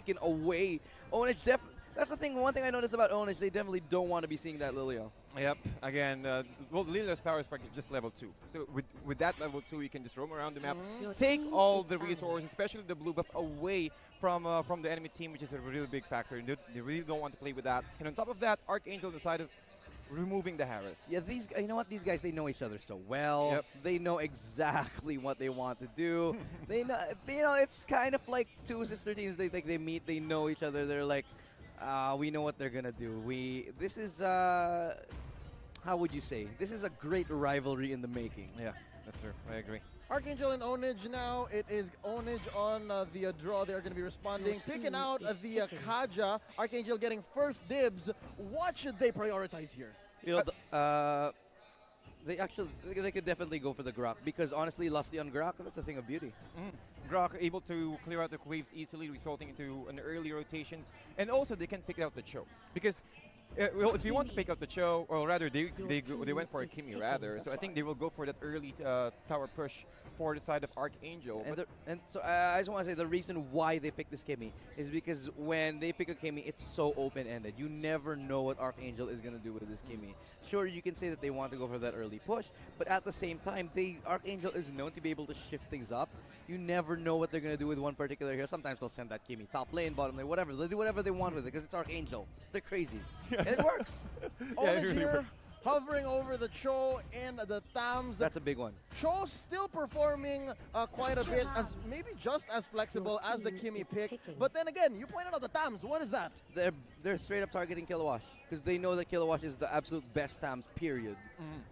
taken away. OWNAGE that's the thing. One thing I noticed about OWNAGE, they definitely don't want to be seeing that Lilio. Yep. Again, well, Lilia's power spike is just level 2. So with that level 2, you can just roam around the map, take all the resources, especially the blue buff, away from the enemy team, which is a really big factor. And they really don't want to play with that. And on top of that, Archangel decided removing the Harith. Yeah, you know what? These guys, they know each other so well. Yep. They know exactly what they want to do. they know, it's kind of like two sister teams. They meet, they know each other. They're like, we know what they're gonna do. This is how would you say? This is a great rivalry in the making. Yeah, that's true. I agree. Archangel and OWNAGE now. It is OWNAGE on the draw. They're going to be responding. Taking out the Kaja. Archangel getting first dibs. What should they prioritize here? You know, they could definitely go for the Grok because honestly, Lusty on Grok, that's a thing of beauty. Grok able to clear out the waves easily, resulting into an early rotations, and also they can pick out the choke because. Well, if you want to pick out the Cho, or rather they went for a Kimi rather, so I think they will go for that early tower push for the side of Archangel. And so I just want to say the reason why they pick this Kimi is because when they pick a Kimi, it's so open-ended. You never know what Archangel is going to do with this Kimi. Sure, you can say that they want to go for that early push, but at the same time, Archangel is known to be able to shift things up. You never know what they're going to do with one particular hero. Sometimes they'll send that Kimi top lane, bottom lane, whatever. They'll do whatever they want with it because it's Archangel. They're crazy. And it works. Yeah, it really works. Hovering over the Cho and the Tams. That's a big one. Cho still performing quite a bit, as maybe just as flexible as the Kimi pick. But then again, you pointed out the Tams. What is that? They're straight up targeting Kilowash because they know that Kilowash is the absolute best Tams, period.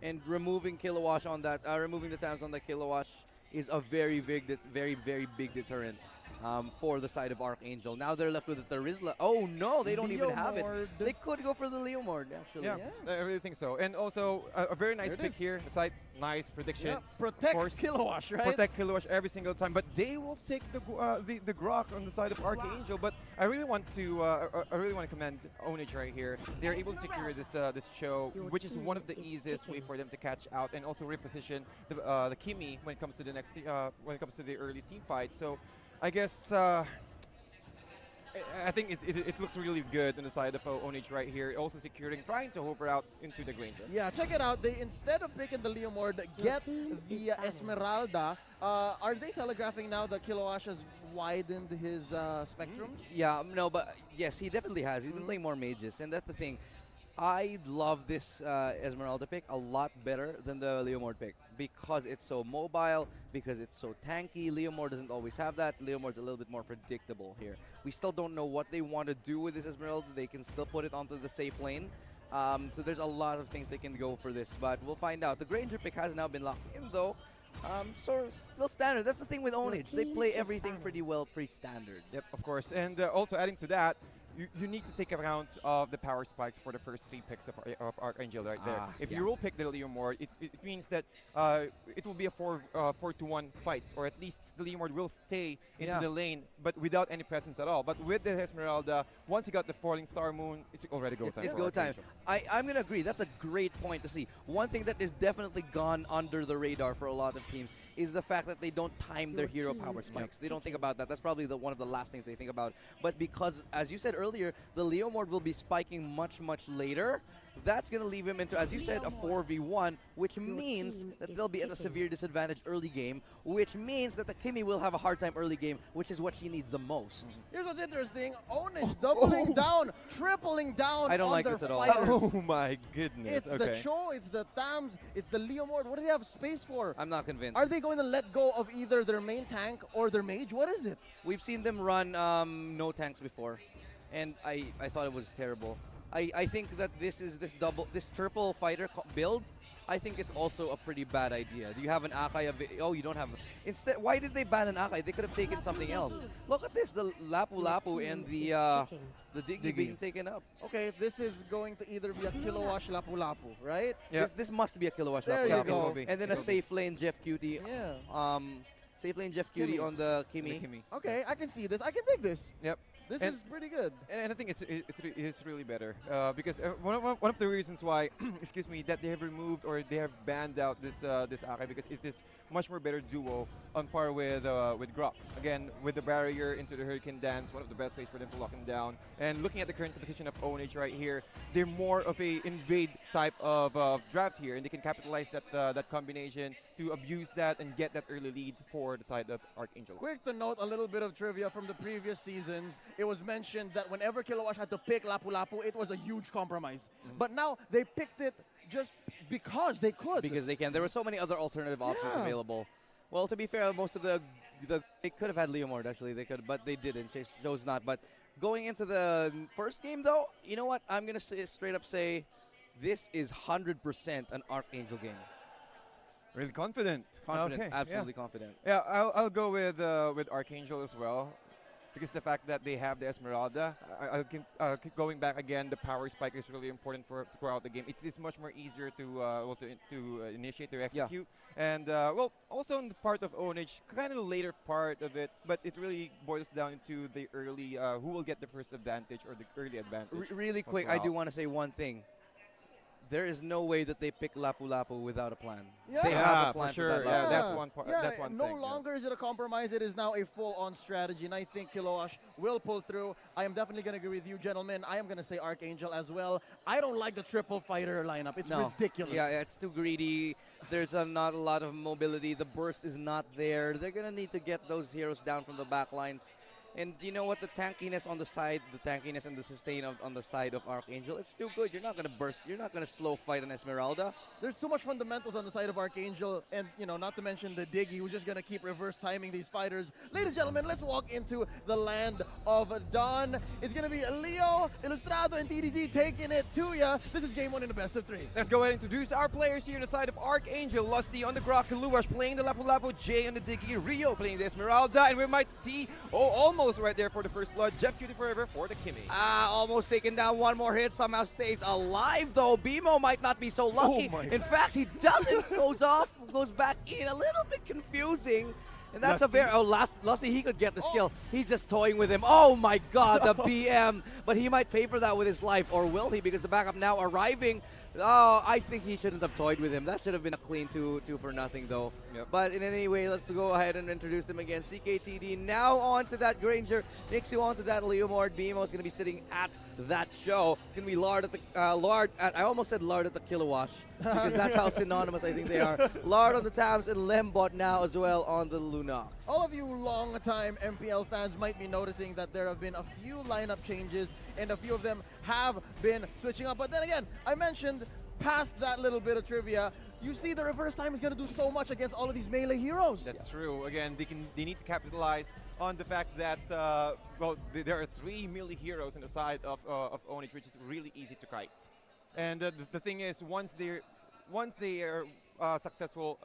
And removing Kilowash on that, removing the Tams on the Kilowash is a very big deterrent for the side of Archangel. Now they're left with the Terizla. Oh no, they don't even have it. They could go for the Leomord, actually. Yeah, I really think so. And also, a very nice pick here. Aside, nice prediction. Yeah. Protect Kilowash, right? Protect Kilowash every single time. But they will take the Grok on the side of Archangel. But I really want to commend OWNAGE right here. They're able to secure this Cho, which is one of the easiest way for them to catch out and also reposition the Kimi when it comes to the next when it comes to the early team fight. So I guess I think it looks really good on the side of OWNAGE right here. Also securing, trying to hover out into the Granger. Yeah, check it out. They, instead of picking the Leomord, get the Esmeralda. Are they telegraphing now that Kilowash has widened his spectrum? Yeah, no, but yes, he definitely has. He's been playing more mages, and that's the thing. I love this Esmeralda pick a lot better than the Leomord pick because it's so mobile, because it's so tanky. Leomord doesn't always have that. Leomord's a little bit more predictable here. We still don't know what they want to do with this Esmeralda. They can still put it onto the safe lane. So there's a lot of things they can go for this, but we'll find out. The Granger pick has now been locked in, though. So still standard. That's the thing with OWNAGE. They play everything pretty well pre-standard. Yep, of course. And also adding to that, you need to take account of the power spikes for the first 3 picks of Archangel right there. If you will pick the Leomord, it means that it will be a 4-to-1 fight, or at least the Leomord will stay into the lane, but without any presence at all. But with the Esmeralda, once you got the Falling Star Moon, it's already go time. It's go time. I'm going to agree. That's a great point to see. One thing that is definitely gone under the radar for a lot of teams is the fact that they don't time their hero power spikes. They don't think about that. That's probably one of the last things they think about. But because, as you said earlier, the Leomord will be spiking much later, that's going to leave him into, as you said, a 4v1, which means that they'll be at a severe disadvantage early game, which means that the Kimi will have a hard time early game, which is what she needs the most. Here's what's interesting. OWNAGE doubling down, tripling down I don't on like their this at all. fighters. Oh my goodness. It's the Cho, it's the Tams, it's the Leomord. What do they have space for? I'm not convinced. Are they going to let go of either their main tank or their mage? What is it? We've seen them run no tanks before, and I thought it was terrible. I think that this triple fighter build, I think it's also a pretty bad idea. Do you have an Akai? Oh, you don't have. Instead, why did they ban an Akai? They could have taken something else. Look at this, the Lapu Lapu and the Diggy being taken up. Okay, this is going to either be a Kilowash Lapu Lapu, right? Yeah. This must be a Kilowash There Lapu you Lapu. go. And then a safe lane Jeff Cutie. Yeah. Safe lane Jeff Cutie on the Kimi. Okay, I can see this. I can dig this. Yep. This And- is pretty good. And I think it's really better because one of the reasons why, excuse me, that they have removed or they have banned out this Aka because it is much more better duo on par with Grok. Again, with the barrier into the Hurricane Dance, one of the best ways for them to lock him down. And looking at the current position of OWNAGE right here, they're more of a invade type of draft here, and they can capitalize that combination to abuse that and get that early lead for the side of ARKANGEL. Quick to note a little bit of trivia from the previous seasons. It was mentioned that whenever Kilowash had to pick Lapu Lapu, it was a huge compromise. But now they picked it just because they could. Because they can. There were so many other alternative options Yeah. available. Well, to be fair, most of the they could have had Leomord actually. They could, but they didn't. They chose not. But going into the first game, though, you know what? I'm gonna straight up say, this is 100% an ARKANGEL game. Really confident. Confident, Okay, absolutely confident. Yeah, I'll go with ARKANGEL as well. Because the fact that they have the Esmeralda, I can keep going back again. The power spike is really important throughout the game. It is much more easier to initiate or execute. And well, also in the part of OWNAGE, kind of the later part of it, but it really boils down into the early who will get the first advantage or the early advantage. Really quick, I do want to say one thing. There is no way that they pick Lapu Lapu without a plan. Yeah. They have a plan for sure. for that Yeah, Lapu. that's one part. Yeah, That's one no thing. yeah. longer is it a compromise. It is now a full-on strategy, and I think Kilowash will pull through. I am definitely going to agree with you, gentlemen. I am going to say ARKANGEL as well. I don't like the triple fighter lineup. It's ridiculous. Yeah, it's too greedy. There's not a lot of mobility. The burst is not there. They're going to need to get those heroes down from the back lines. And you know what? The tankiness on the side, the tankiness and the sustain on the side of ARKANGEL, it's too good. You're not going to burst. You're not going to slow fight an Esmeralda. There's too much fundamentals on the side of ARKANGEL, and not to mention the Diggy, who's just going to keep reverse timing these fighters. Ladies and gentlemen, let's walk into the land of Dawn. It's going to be Leo, Ilustrado, and TDZ taking it to ya. This is game one in the best of three. Let's go ahead and introduce our players here on the side of ARKANGEL. Lusty on the Grok, Kilowash playing the Lapu Lapu, Jay on the Diggy, Rio playing the Esmeralda, and we might see, almost right there for the first blood, Jeff Cutie Forever for the Kimmy. Almost taken down. One more hit. Somehow stays alive, though. BMO might not be so lucky. Oh my in fact, he doesn't. Goes off, goes back in. A little bit confusing. And that's Lusty. Lusty, he could get the skill. He's just toying with him. Oh my god, the BM. But he might pay for that with his life, or will he? Because the backup now arriving. Oh, I think he shouldn't have toyed with him. That should have been a clean two for nothing, though. Yep. But in any way, let's go ahead and introduce them again. CKTD now on to that Granger. Next you on to that Leomord. BMO is going to be sitting at that show. It's going to be Lard at the I almost said Lard at the Kilowash because that's how synonymous I think they are. Lard on the tabs and Lembot now as well on the Lunox. All of you long-time MPL fans might be noticing that there have been a few lineup changes, and a few of them have been switching up. But then again, I mentioned past that little bit of trivia, you see the reverse time is going to do so much against all of these melee heroes. That's true. Again, they need to capitalize on the fact that there are 3 melee heroes on the side of OWNAGE, which is really easy to kite. And the thing is, once they are successful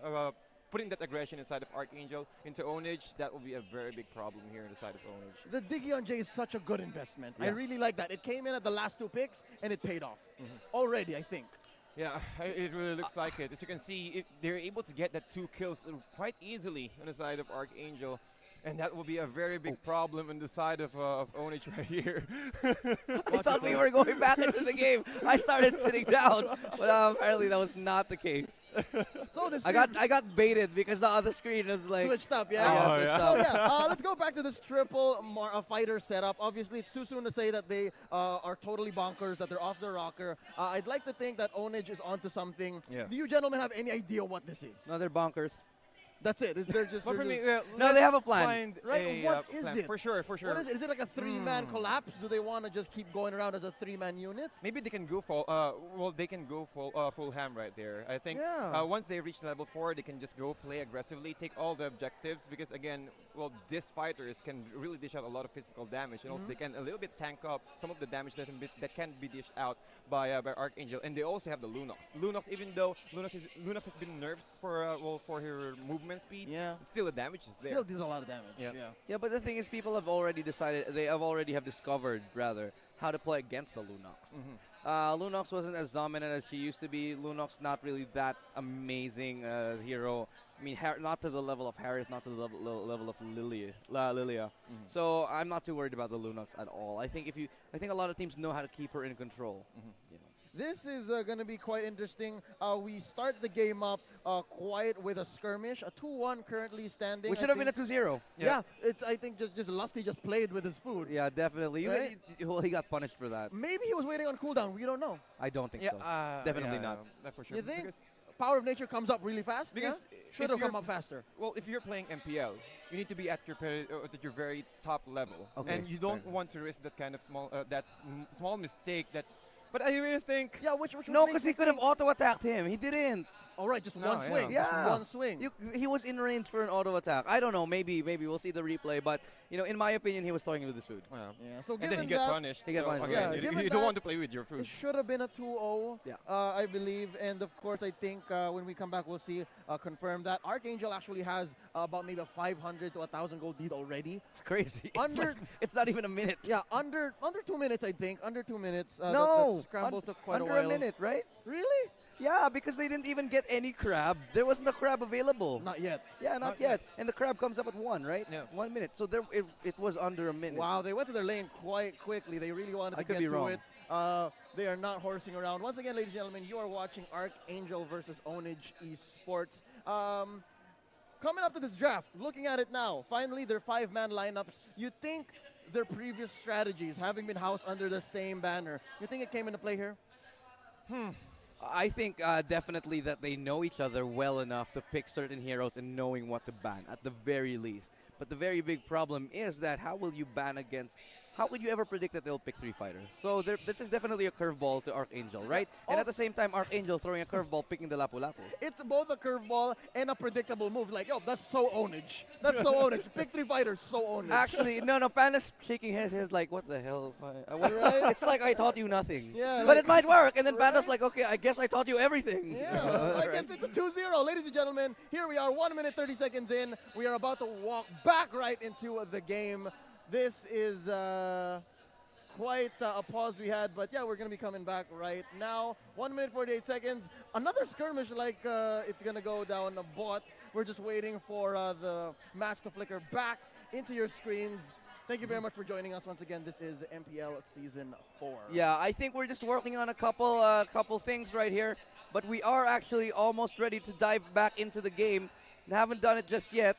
putting that aggression inside of ARKANGEL into OWNAGE, that will be a very big problem here on the side of OWNAGE. The Diggy on Jay is such a good investment. I Yeah. really like that. It came in at the last 2 picks, and it paid off. Already, I think. Yeah, it really looks like it. As you can see, they're able to get that 2 kills quite easily on the side of ARKANGEL. And that will be a very big problem on the side of OWNAGE right here. I thought we were going back into the game. I started sitting down, but apparently that was not the case. So this I got baited because the other screen was like switched up, yeah, yeah. switched So up. yeah, let's go back to this triple fighter setup. Obviously, it's too soon to say that they are totally bonkers, that they're off the rocker. I'd like to think that OWNAGE is onto something. Yeah. Do you gentlemen have any idea what this is? No, they're bonkers. That's it. They're just. But for they're me, just- No, they have a plan. Find Right, a, what is plan. it? For sure. what is it? Is it like a 3-man collapse? Do they want to just keep going around as a 3-man unit? Maybe they can go they can go full ham right there. I think Yeah. once they reach level 4, they can just go play aggressively, take all the objectives, because again, these fighters can really dish out a lot of physical damage, and also they can a little bit tank up some of the damage that can be dished out by ARKANGEL. And they also have the Lunox. Lunox, even though Lunox has been nerfed for her movement speed, Yeah. still the damage is there. Still does a lot of damage. Yeah. Yeah, but the thing is, people have already decided, they have already discovered, rather, how to play against the Lunox. Lunox wasn't as dominant as she used to be. Lunox not really that amazing hero I mean, not to the level of Harris, not to the level of Lilia. So I'm not too worried about the Lunox at all. I think I think a lot of teams know how to keep her in control. You know. This is going to be quite interesting. We start the game up quite with a skirmish, a 2-1 currently standing. We should have been a 2-0. Yeah, it's I think just Lusty just played with his food. Yeah, definitely. Right? Well, he got punished for that. Maybe he was waiting on cooldown. We don't know. I don't think so. Definitely not. That for sure. You think Because Power of Nature comes up really fast? Because Should if have come you're- up faster. Well, if you're playing MPL, you need to be at your very top level, Okay, and you don't fair. want to risk that kind of small mistake. But I really think Yeah, which No, makes because me he could have auto-attacked him. He didn't. All right, just No, one yeah. swing. Yeah. Just one swing. He was in range for an auto-attack. I don't know. Maybe we'll see the replay. But, you know, in my opinion, he was toying with his food. Yeah, so and then given he gets that, punished. He gets so punished. again, Yeah, you given you don't that, want to play with your it food. should have been a 2-0, Yeah. I believe. And of course, I think when we come back, we'll see confirm that Archangel actually has about maybe a 500 to 1,000 gold lead already. It's crazy. It's not even a minute. Yeah, under 2 minutes, I think. Under 2 minutes. No, that scramble took quite under a while. a minute, right? Really? Yeah, because they didn't even get any crab. There wasn't a crab available. Not yet. Yeah, not yet. And the crab comes up at 1, right? Yeah. 1 minute. So it was under a minute. Wow, they went to their lane quite quickly. They really wanted I to could get be to wrong. it. They are not horsing around. Once again, ladies and gentlemen, you are watching Archangel versus OWNAGE Esports. Coming up to this draft, looking at it now, finally their 5-man lineups. You think their previous strategies, having been housed under the same banner, you think it came into play here? I think definitely that they know each other well enough to pick certain heroes and knowing what to ban at the very least. But the very big problem is that how will you ban against? How would you ever predict that they'll pick 3 fighters? So this is definitely a curveball to Archangel, right? And at the same time, Archangel throwing a curveball, picking the Lapu-Lapu. It's both a curveball and a predictable move. Like, yo, that's so OWNAGE. That's so OWNAGE. Pick 3 fighters, so OWNAGE. Actually, no, Pana's shaking his head like, what the hell? Right? It's like I taught you nothing. Yeah, But like- it might work. And then Right? Pana's like, okay, I guess I taught you everything. Yeah, I guess it's a 2-0. Ladies and gentlemen, here we are, 1 minute, 30 seconds in. We are about to walk back right into the game. This is quite a pause we had, but yeah, we're going to be coming back right now. 1 minute, 48 seconds. Another skirmish like it's going to go down a bot. We're just waiting for the match to flicker back into your screens. Thank you very much for joining us once again. This is MPL Season 4. Yeah, I think we're just working on a couple things right here, but we are actually almost ready to dive back into the game. Haven't done it just yet.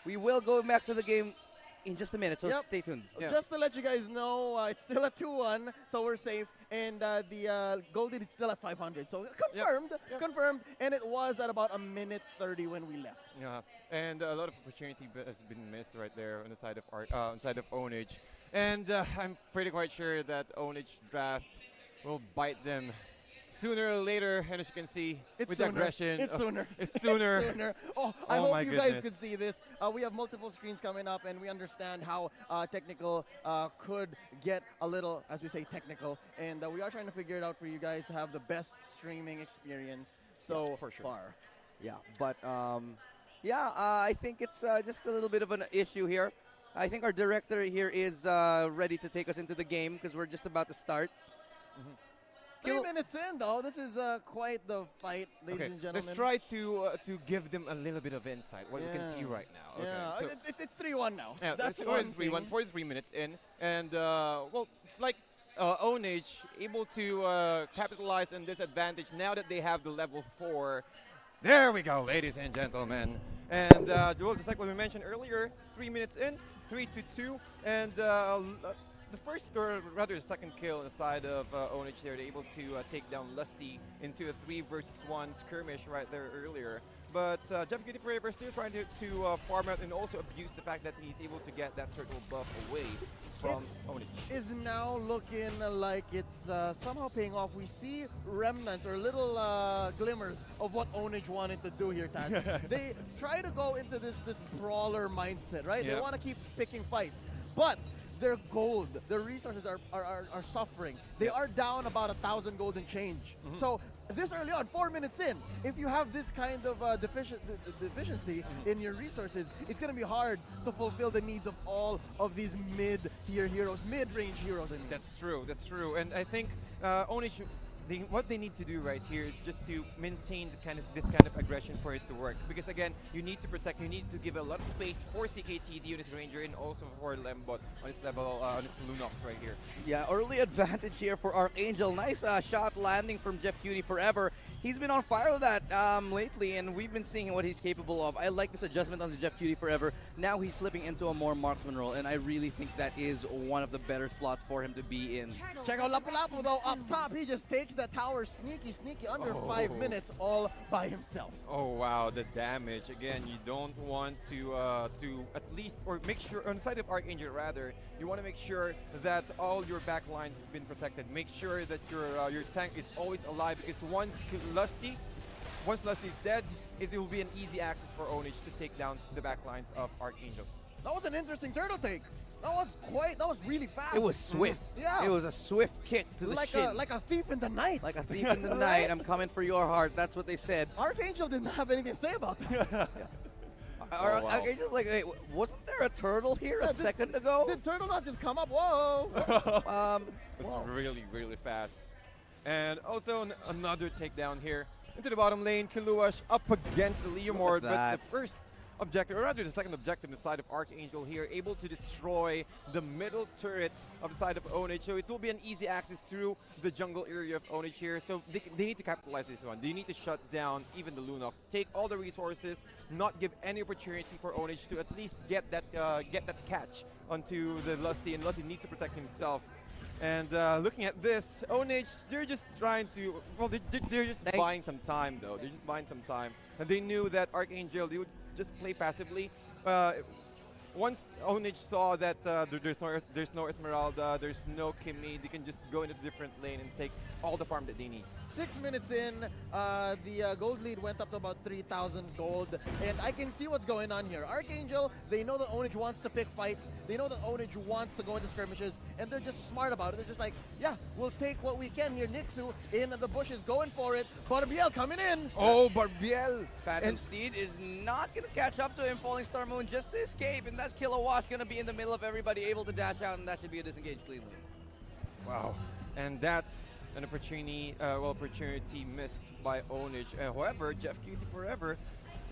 We will go back to the game in just a minute, so Yep. stay tuned. Yeah. Just to let you guys know, it's still at 2-1, so we're safe. And the gold lead is still at 500. So confirmed, Yep. confirmed. And it was at about 1:30 when we left. Yeah, and a lot of opportunity has been missed right there on the side of OWNAGE, and I'm pretty quite sure that OWNAGE draft will bite them sooner or later. And as you can see, It's with sooner. aggression, It's sooner. It's sooner. It's sooner. Oh, I Oh hope my you guys goodness. could see this. We have multiple screens coming up, and we understand how technical could get a little, as we say, technical. And we are trying to figure it out for you guys to have the best streaming experience so for sure. far. Yeah, but I think it's just a little bit of an issue here. I think our director here is ready to take us into the game because we're just about to start. 3 minutes in, though. This is quite the fight, ladies and gentlemen. Let's try to give them a little bit of insight, what we can see Yeah. right now. Yeah, Okay, so it's 3-1 now. yeah, That's it's one 3-1, thing. 43 minutes in, and well, it's like OWNAGE able to capitalize on this advantage now that they have the level 4. There we go, ladies and gentlemen. And well, just like what we mentioned earlier, 3 minutes in, 3-2, and the first, or rather the second kill on the side of OWNAGE there, they're able to take down Lusty into a 3 versus 1 skirmish right there earlier. But Jeff Kitty Forever still trying to farm out and also abuse the fact that he's able to get that turtle buff away from OWNAGE. Is now looking like it's somehow paying off. We see remnants or little glimmers of what OWNAGE wanted to do here, Tats. They try to go into this brawler mindset, right? They Yeah. want to keep picking fights, but their gold, their resources are suffering. They are down about 1,000 gold and change. So this early on, 4 minutes in, if you have this kind of deficiency in your resources, it's going to be hard to fulfill the needs of all of these mid-tier heroes, mid-range heroes. I mean. That's true, and I think OWNAGE what they need to do right here is just to maintain this kind of aggression for it to work. Because again, you need to protect, you need to give a lot of space for CKTD on his Ranger and also for Lembot on his level, on his Lunox right here. Yeah, early advantage here for Archangel. Nice shot landing from Jeff Cutie Forever. He's been on fire with that lately, and we've been seeing what he's capable of. I like this adjustment on the Jeff Cutie Forever. Now he's slipping into a more marksman role, and I really think that is one of the better slots for him to be in. Check out Lapu Lapu though, up top. He just takes the tower sneaky under 5 minutes all by himself. Oh wow, the damage. Again, you don't want to at least, or make sure, on the side of Archangel rather, you want to make sure that all your back lines has been protected. Make sure that your tank is always alive, because once Lusty is dead, it will be an easy access for OWNAGE to take down the back lines of Archangel. That was an interesting turtle take. That was really fast. It was swift. Yeah. It was a swift kick to the shin. Like a thief in the night. Like a thief in the Right? night. I'm coming for your heart. That's what they said. Archangel didn't have anything to say about that. wow. Archangel's like, hey, wasn't there a turtle here a second ago? Did turtle not just come up? Whoa. It's really fast. And also another takedown here into the bottom lane. Kiluash up against the Leomord, but that. the first objective, or rather the second objective on the side of Archangel here, able to destroy the middle turret of the side of OWNAGE. So it will be an easy access through the jungle area of OWNAGE here. So they need to capitalize this one. They need to shut down even the Lunox, take all the resources, not give any opportunity for OWNAGE to at least get that catch onto the Lusty, and Lusty needs to protect himself. And looking at this, OWNAGE, they're just trying to, well, they're just buying some time though. They're just buying some time. And they knew that Archangel, they would just play passively. Once OWNAGE saw that there's no Esmeralda, there's no Kimmy, they can just go into a different lane and take all the farm that they need. 6 minutes in, the gold lead went up to about 3,000 gold, and I can see what's going on here. Archangel, they know that OWNAGE wants to pick fights, they know that OWNAGE wants to go into skirmishes, and they're just smart about it. They're just like, yeah, we'll take what we can here. Nixu in the bushes, going for it. Barbiel coming in. Oh, Barbiel! Phantom Steed is not going to catch up to him. Falling Star Moon just to escape, and that's Kilowatt going to be in the middle of everybody, able to dash out, and that should be a disengage cleanly. Wow. And that's an opportunity missed by OWNAGE. However, Jeff Cutie Forever,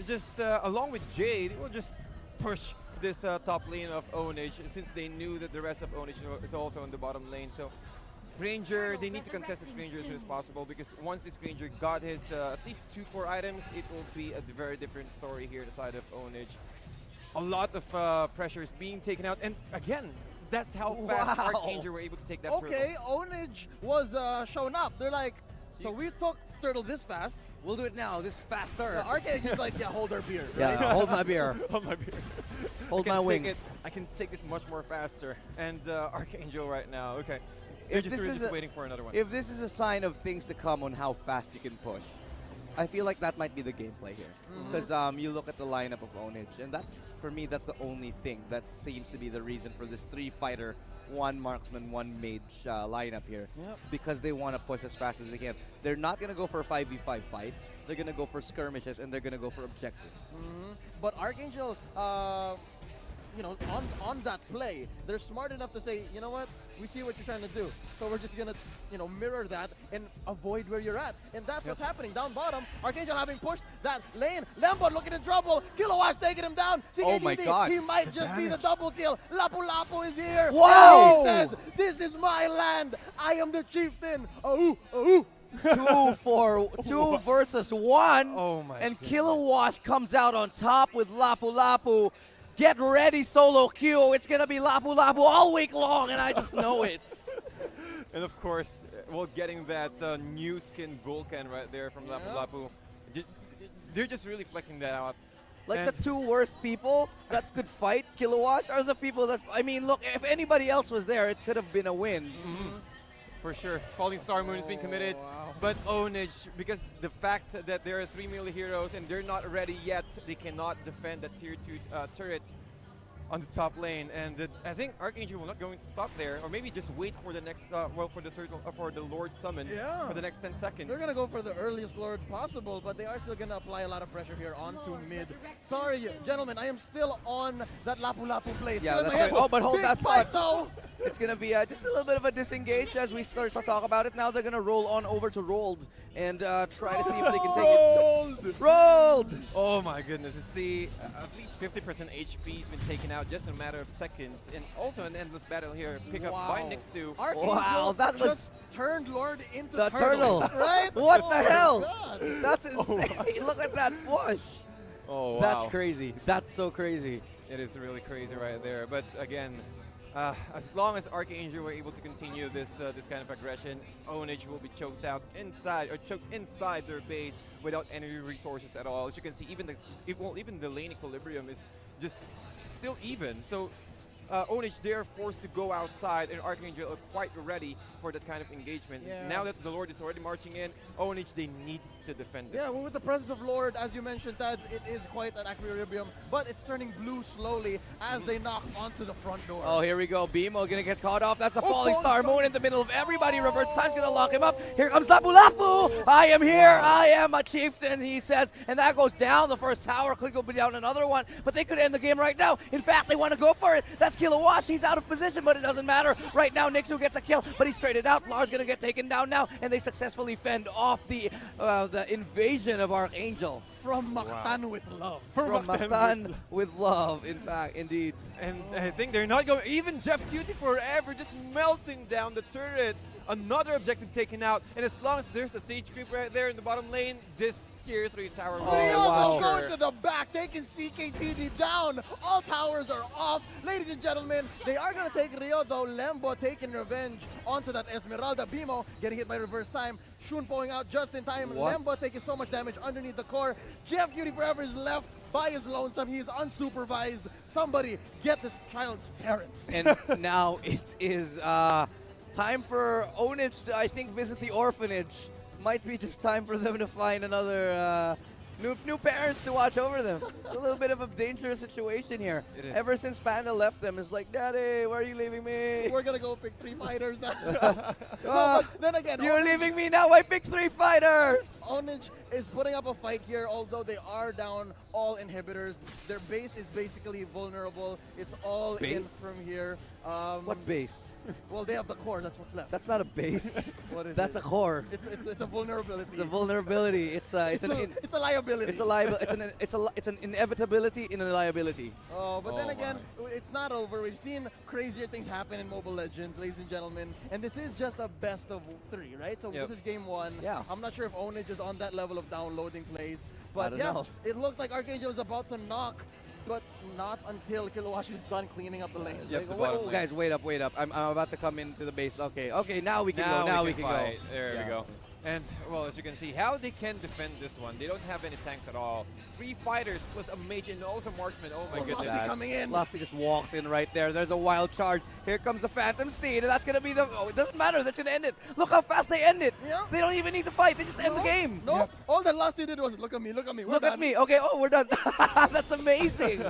just along with Jade, will just push this top lane of OWNAGE, since they knew that the rest of OWNAGE is also in the bottom lane. So Ranger, they need to contest this Ranger as soon as possible, because once this Ranger got his at least 2 core items, it will be a very different story here on the side of OWNAGE. A lot of pressure is being taken out, and again, that's how fast Archangel were able to take that turtle. Okay, OWNAGE was shown up. They're like, so we took turtle this fast. We'll do it now, this faster. The Archangel's like, yeah, hold our beer. Yeah, Right? hold my beer. Hold my beer. Hold my wings. I can take this much more faster. And Archangel right now, okay. They're just really waiting for another one. If this is a sign of things to come on how fast you can push, I feel like that might be the gameplay here. Because you look at the lineup of OWNAGE, and that, for me, that's the only thing that seems to be the reason for this 3-fighter, 1 marksman, 1 mage lineup here. Yep. Because they want to push as fast as they can. They're not going to go for 5v5 fights. They're going to go for skirmishes, and they're going to go for objectives. But Archangel, you know, on that play, they're smart enough to say, you know what, we see what you're trying to do, so we're just gonna, you know, mirror that and avoid where you're at, and that's what's happening down bottom. Archangel having pushed that lane. Lembot looking in trouble. Kilowatt's taking him down. Oh my God. He might just be the double kill. Lapu Lapu is here. Wow. He says, "This is my land. I am the chieftain." Oh, oh. 2 versus 1. Oh my And goodness. Kilowatt comes out on top with Lapu Lapu. Get ready, solo queue. It's going to be Lapu Lapu all week long, and I just know it. And of course, well, getting that new skin Vulcan right there from Lapu Lapu. They're just really flexing that out. Like And the 2 worst people that could fight Kilowatt are the people that, I mean, look, if anybody else was there, it could have been a win. for sure, Falling Star Moon has been committed. But OWNAGE, because the fact that there are 3 melee heroes and they're not ready yet, they cannot defend that tier 2 turret on the top lane. And I think Archangel will not going to stop there, or maybe just wait for the next, for the Lord Summon for the next 10 seconds. They're gonna go for the earliest Lord possible, but they are still gonna apply a lot of pressure here onto mid. Sorry, gentlemen, I am still on that Lapu Lapu play. Yeah, Still in my that's head. right. Oh, but hold Big that fight thought. though. It's going to be just a little bit of a disengage as we start to talk about it. Now they're going to roll on over to Rolled and try to see if they can take it. Rolled! Oh my goodness, you see, at least 50% HP has been taken out just in a matter of seconds. And also an endless battle here, pick up by Nixu. Archangel Wow, that was just turned Lord into the turtle. Right? What the hell? God. That's insane. Look at that push. Oh, wow. That's crazy. That's so crazy. It is really crazy right there. But again, as long as Archangel were able to continue this this kind of aggression, OWNAGE will be choked out inside or choked inside their base without any resources at all. As you can see, even the lane equilibrium is just still even. So OWNAGE, they are forced to go outside, and Archangel are quite ready for that kind of engagement. Yeah. Now that the Lord is already marching in, OWNAGE, they need to defend this. Yeah, well, with the presence of Lord, as you mentioned, Tads, it is quite an equilibrium, but it's turning blue slowly as they knock onto the front door. Oh, here we go. BMO gonna get caught off. That's a falling Falling star. Star. Moon in the middle of everybody. Reverse Time's gonna lock him up. Here comes Lapu Lapu. I am here. I am a chieftain, he says. And that goes down. The first tower could go down another one, but they could end the game right now. In fact, they want to go for it. That's Kilowatt. He's out of position, but it doesn't matter. Right now, Nixu gets a kill, but he's traded out. Lars gonna get taken down now, and they successfully fend off the invasion of Archangel. From Mactan with love. From Matan with love, in fact, indeed. And I think they're not going, even Jeff Cutie forever just melting down the turret. Another objective taken out, and as long as there's a siege creep right there in the bottom lane, this tier 3 tower will Rio wow. going to the back, taking CKTD down. All towers are off. Ladies and gentlemen, they are going to take Rio, though. Lembo taking revenge onto that Esmeralda. BMO getting hit by reverse time. Shun pulling out just in time. What? Lembo taking so much damage underneath the core. Jeff Cutie Forever is left by his lonesome. He is unsupervised. Somebody get this child's parents. And now it is time for OWNAGE to, I think, visit the orphanage. Might be just time for them to find another new parents to watch over them. It's a little bit of a dangerous situation here. It is. Ever since Panda left them, it's like, Daddy, where are you leaving me? We're going to go pick 3 fighters now. No, but then again, You're leaving me now. I picked 3 fighters. OWNAGE is putting up a fight here, although they are down all inhibitors. Their base is basically vulnerable. It's all in Base? from here. What base? Well, they have the core. That's what's left. That's not a base. What is That's it? a core. It's a vulnerability. It's a vulnerability. It's a liability. it's an inevitability in a liability. Oh, but then Oh again, it's not over. We've seen crazier things happen in Mobile Legends, ladies and gentlemen. And this is just a best of 3, right? So Yep. this is game 1. Yeah. I'm not sure if OWNAGE is on that level of downloading plays. But don't yeah, know. it looks like Archangel is about to knock, but not until Kilowatt is done cleaning up the lanes. Yep, Like, the Wait, bottom oh, lane. guys, wait up. I'm about to come into the base. Okay, now we can go. Now we can fight. go. There Yeah. we go. And, well, as you can see, how they can defend this one. They don't have any tanks at all. 3 fighters plus a mage and also marksman. Oh my Oh, goodness. Lusty coming in. Lusty just walks in right there. There's a wild charge. Here comes the Phantom Steed, and that's gonna be the. Oh, it doesn't matter. That's gonna end it. Look how fast they end it. Yeah. They don't even need to fight. They just end the No, game. No, all that Lusty did was look at me. We're Look at done. me. Okay. Oh, we're done. That's amazing.